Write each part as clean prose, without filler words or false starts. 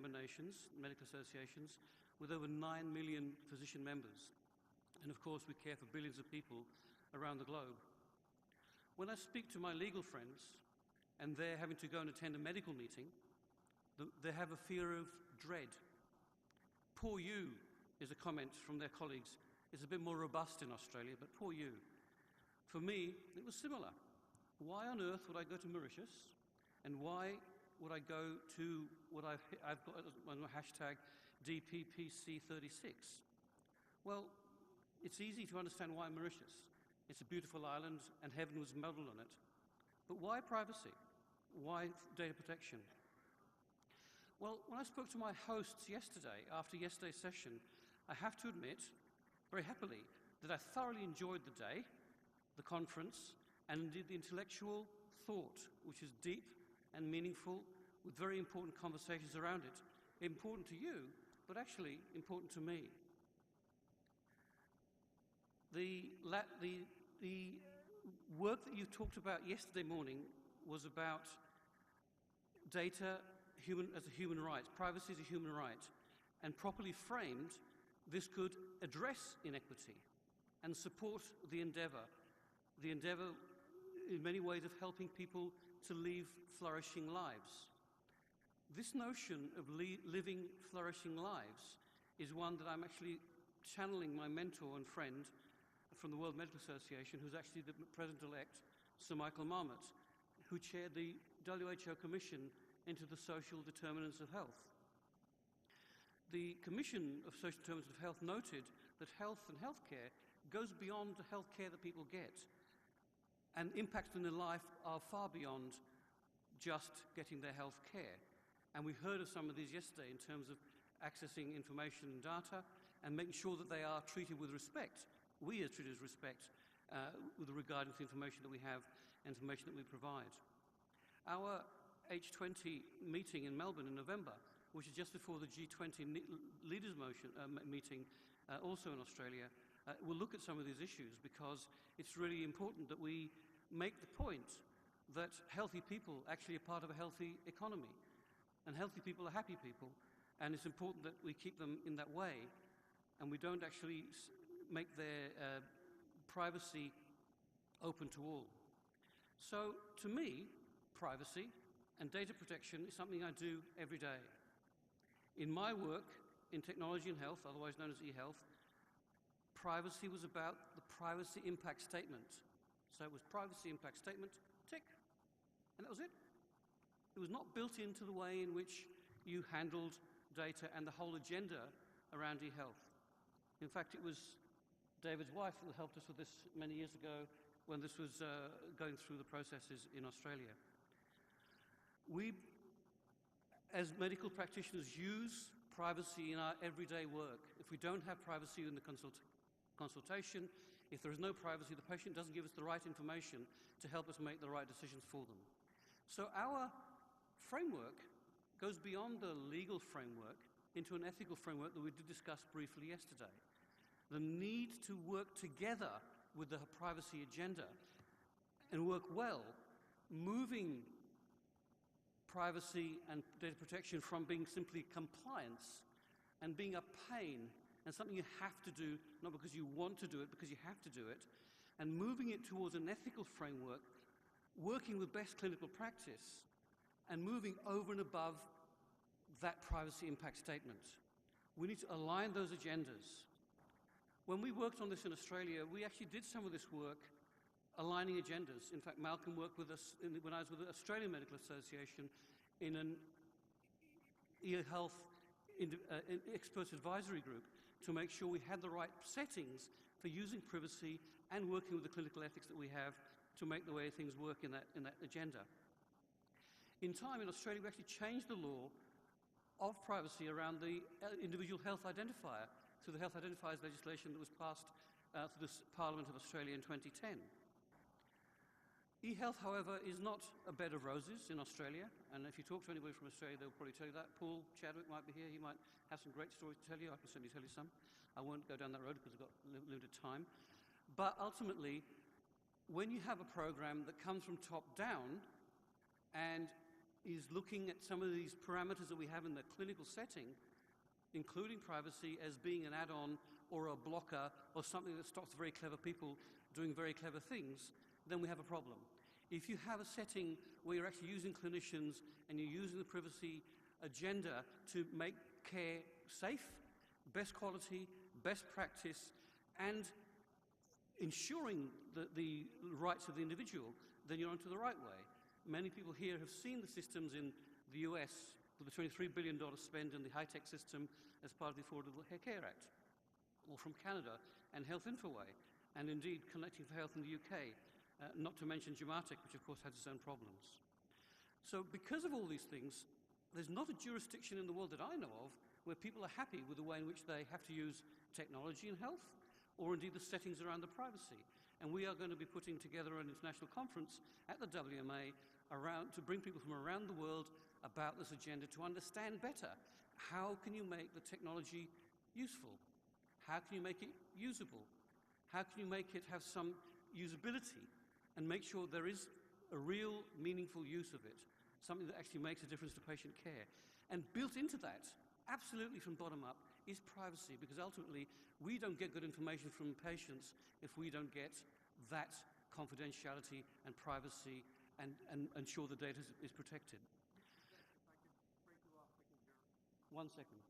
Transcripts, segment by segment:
member nations, medical associations, with over 9 million physician members. And of course, we care for billions of people around the globe. When I speak to my legal friends, and they're having to go and attend a medical meeting, they have a fear of dread. Poor you, is a comment from their colleagues. It's a bit more robust in Australia, but poor you. For me, it was similar. Why on earth would I go to Mauritius? And why would I go to what I've got on my hashtag DPPC36? Well, it's easy to understand why Mauritius. It's a beautiful island and heaven was modelled on it. But why privacy? Why data protection? Well, when I spoke to my hosts yesterday, after yesterday's session, I have to admit, very happily, that I thoroughly enjoyed the day, the conference, and indeed the intellectual thought, which is deep and meaningful, with very important conversations around it. Important to you, but actually important to me. The work that you talked about yesterday morning was about data as a human right, privacy as a human right, and properly framed, this could address inequity and support the endeavour in many ways of helping people to live flourishing lives. This notion of living flourishing lives is one that I'm actually channeling my mentor and friend from the World Medical Association, who's actually the President-elect, Sir Michael Marmot, who chaired the WHO Commission into the Social Determinants of Health. The Commission of Social Determinants of Health noted that health and healthcare goes beyond the healthcare that people get, and impacts on their life are far beyond just getting their health care. And we heard of some of these yesterday in terms of accessing information and data and making sure that they are treated with respect. We are treated with respect with regard to the information that we have, information that we provide. Our H20 meeting in Melbourne in November, which is just before the G20 leaders meeting, also in Australia, will look at some of these issues, because it's really important that we make the point that healthy people actually are part of a healthy economy, and healthy people are happy people, and it's important that we keep them in that way, and we don't actually make their privacy open to all. So, to me, privacy and data protection is something I do every day. In my work in technology and health, otherwise known as e-health, privacy was about the privacy impact statement. So it was privacy impact statement, tick, and that was it. It was not built into the way in which you handled data and the whole agenda around e-health. In fact, it was David's wife who helped us with this many years ago when this was going through the processes in Australia. We, as medical practitioners, use privacy in our everyday work. If we don't have privacy in the consultation, if there is no privacy, the patient doesn't give us the right information to help us make the right decisions for them. So our framework goes beyond the legal framework into an ethical framework that we did discuss briefly yesterday. The need to work together with the privacy agenda and work well, moving privacy and data protection from being simply compliance and being a pain and something you have to do, not because you want to do it, because you have to do it, and moving it towards an ethical framework, working with best clinical practice, and moving over and above that privacy impact statement. We need to align those agendas. When we worked on this in Australia, we actually did some of this work aligning agendas. In fact, Malcolm worked with us when I was with the Australian Medical Association in an e-health experts advisory group to make sure we had the right settings for using privacy and working with the clinical ethics that we have to make the way things work in that agenda. In time, in Australia, we actually changed the law of privacy around the individual health identifier through the Health Identifiers legislation that was passed through the Parliament of Australia in 2010. E-health, however, is not a bed of roses in Australia, and if you talk to anybody from Australia, they'll probably tell you that. Paul Chadwick might be here. He might have some great stories to tell you. I can certainly tell you some. I won't go down that road because I've got limited time. But ultimately, when you have a program that comes from top down and is looking at some of these parameters that we have in the clinical setting, including privacy, as being an add-on or a blocker or something that stops very clever people doing very clever things, then we have a problem. If you have a setting where you're actually using clinicians and you're using the privacy agenda to make care safe, best quality, best practice, and ensuring that the rights of the individual, then you're onto the right way. Many people here have seen the systems in the US, with the $23 billion spent in the high-tech system as part of the Affordable Care Act, or from Canada and Health Infoway, and indeed Connecting for Health in the UK, not to mention Gematic, which of course has its own problems. So because of all these things, there's not a jurisdiction in the world that I know of where people are happy with the way in which they have to use technology in health, or indeed the settings around the privacy. And we are going to be putting together an international conference at the WMA to bring people from around the world about this agenda to understand better how can you make the technology useful? How can you make it usable? How can you make it have some usability and make sure there is a real meaningful use of it, something that actually makes a difference to patient care? And built into that, absolutely from bottom up, is privacy, because ultimately we don't get good information from patients if we don't get that confidentiality and privacy and ensure the data is protected. If I could break you off because you're... 1 second.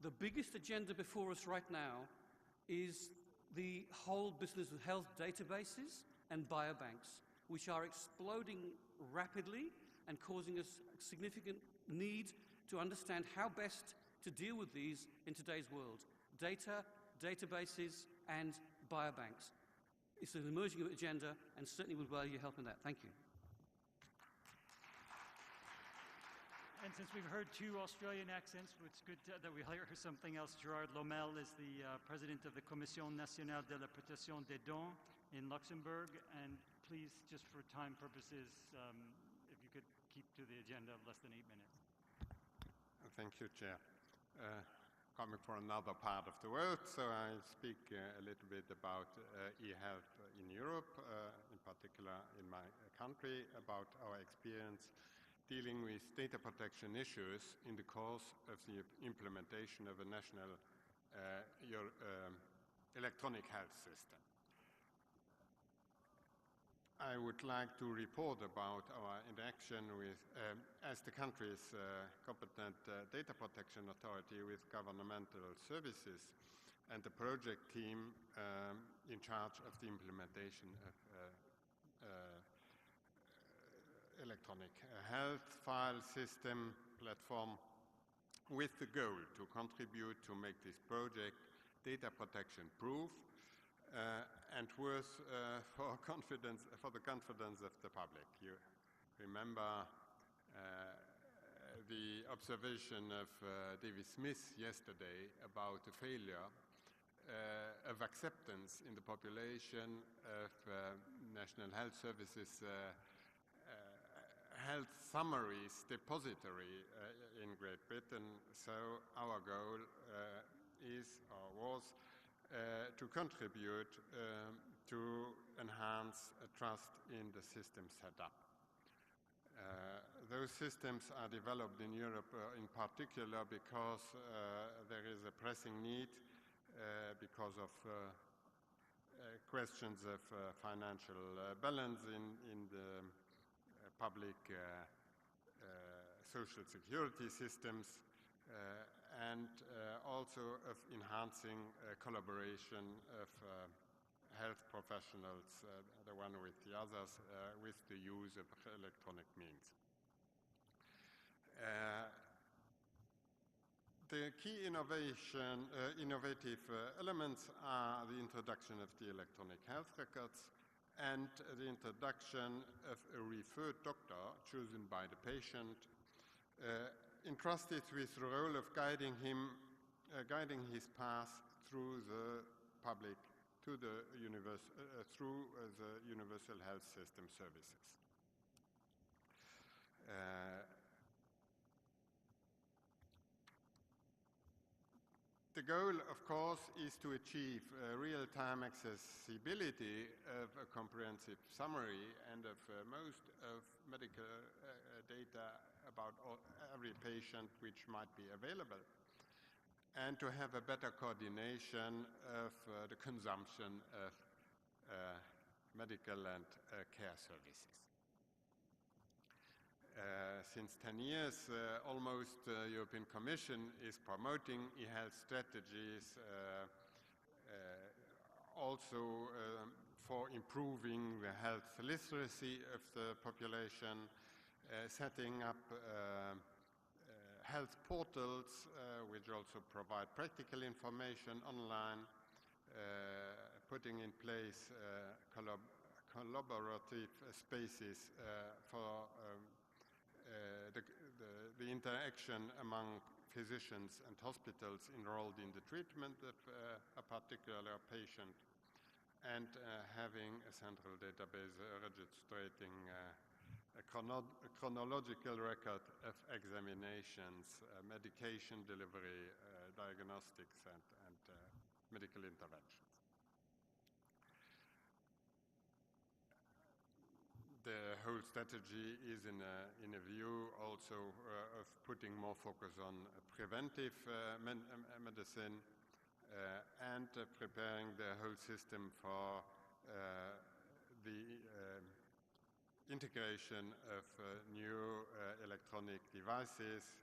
The biggest agenda before us right now is the whole business of health databases and biobanks, which are exploding rapidly and causing us a significant need to understand how best to deal with these in today's world. Data, databases, and biobanks. It's an emerging agenda, and certainly would value your help in that. Thank you. And since we've heard two Australian accents, it's good that we hear something else. Gerard Lomel is the president of the Commission Nationale de la Protection des Dons in Luxembourg. And please, just for time purposes, if you could keep to the agenda of less than 8 minutes. Thank you, Chair. Coming from another part of the world, so I speak a little bit about e-health in Europe, in particular in my country, about our experience dealing with data protection issues in the course of the implementation of a national electronic health system. I would like to report about our interaction with, as the country's competent data protection authority, with governmental services and the project team in charge of the implementation of electronic health file system platform, with the goal to contribute to make this project data protection proof and worth for the confidence of the public. You remember the observation of David Smith yesterday about the failure of acceptance in the population of National Health Services health summaries depository in Great Britain. So our goal is or was to contribute to enhance trust in the system setup. Those systems are developed in Europe in particular because there is a pressing need because of questions of financial balance in the public social security systems, and also of enhancing collaboration of health professionals, the one with the others, with the use of electronic means. The key innovative elements are the introduction of the electronic health records and the introduction of a referred doctor chosen by the patient, entrusted with the role of guiding his path through the public to the through the universal health system services. The goal, of course, is to achieve real-time accessibility of a comprehensive summary and of most of medical data about every patient which might be available, and to have a better coordination of the consumption of medical and care services. Since 10 years, almost the European Commission is promoting e-health strategies also for improving the health literacy of the population, setting up health portals which also provide practical information online, putting in place collaborative spaces for the interaction among physicians and hospitals enrolled in the treatment of a particular patient, and having a central database registering a chronological record of examinations, medication delivery, diagnostics, and medical interventions. The whole strategy is in a view also of putting more focus on preventive medicine and preparing the whole system for the integration of new electronic devices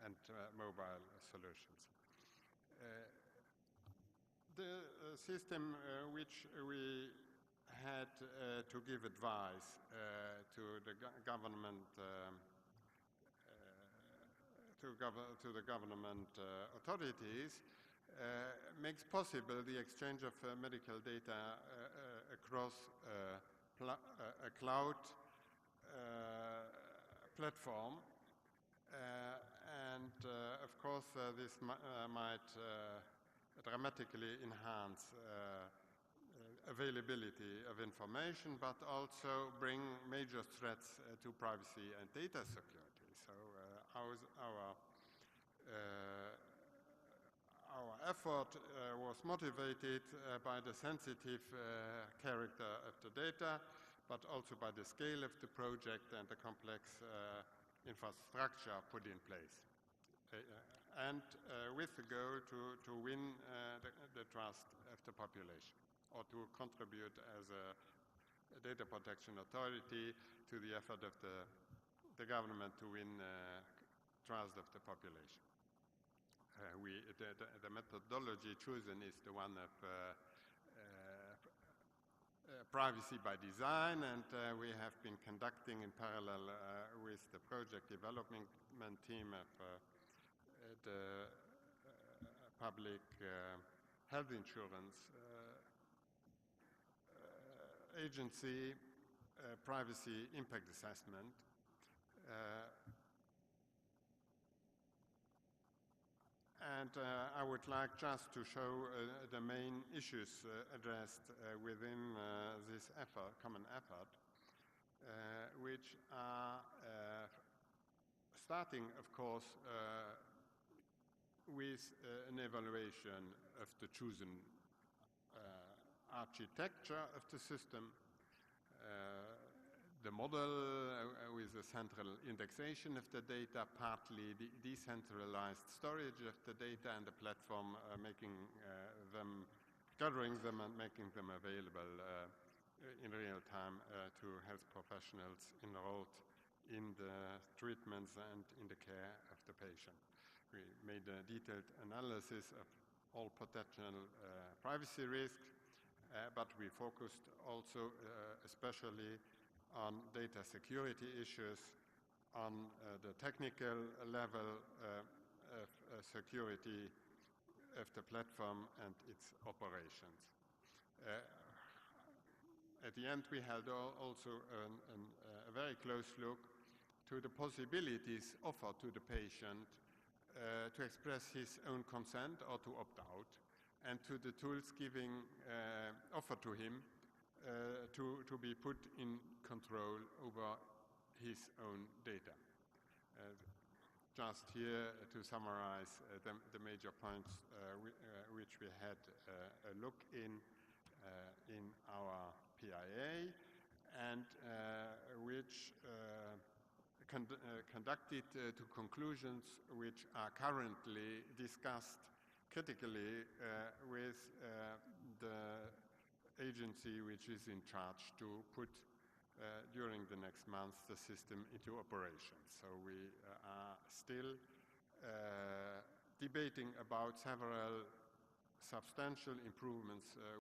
and mobile solutions. The system which we had to give advice to the government authorities makes possible the exchange of medical data across a cloud platform, and of course this might dramatically enhance availability of information, but also bring major threats to privacy and data security. So our effort was motivated by the sensitive character of the data, but also by the scale of the project and the complex infrastructure put in place, and with the goal to win the trust of the population, or to contribute as a data protection authority to the effort of the government to win trust of the population. The methodology chosen is the one of privacy by design, and we have been conducting in parallel with the project development team of the public health insurance agency privacy impact assessment, and I would like just to show the main issues addressed within this common effort, which are starting, of course, with an evaluation of the chosen architecture of the system, the model with the central indexation of the data, partly decentralized storage of the data, and the platform gathering them and making them available in real time to health professionals enrolled in the treatments and in the care of the patient. We made a detailed analysis of all potential privacy risks, but we focused also especially on data security issues, on the technical level of security of the platform and its operations. At the end, we held also a very close look to the possibilities offered to the patient to express his own consent or to opt out, and to the tools offered to him to be put in control over his own data. Just here to summarize the major points which we had a look in our PIA, and which conducted to conclusions which are currently discussed critically with the agency which is in charge to put during the next months the system into operation. So we are still debating about several substantial improvements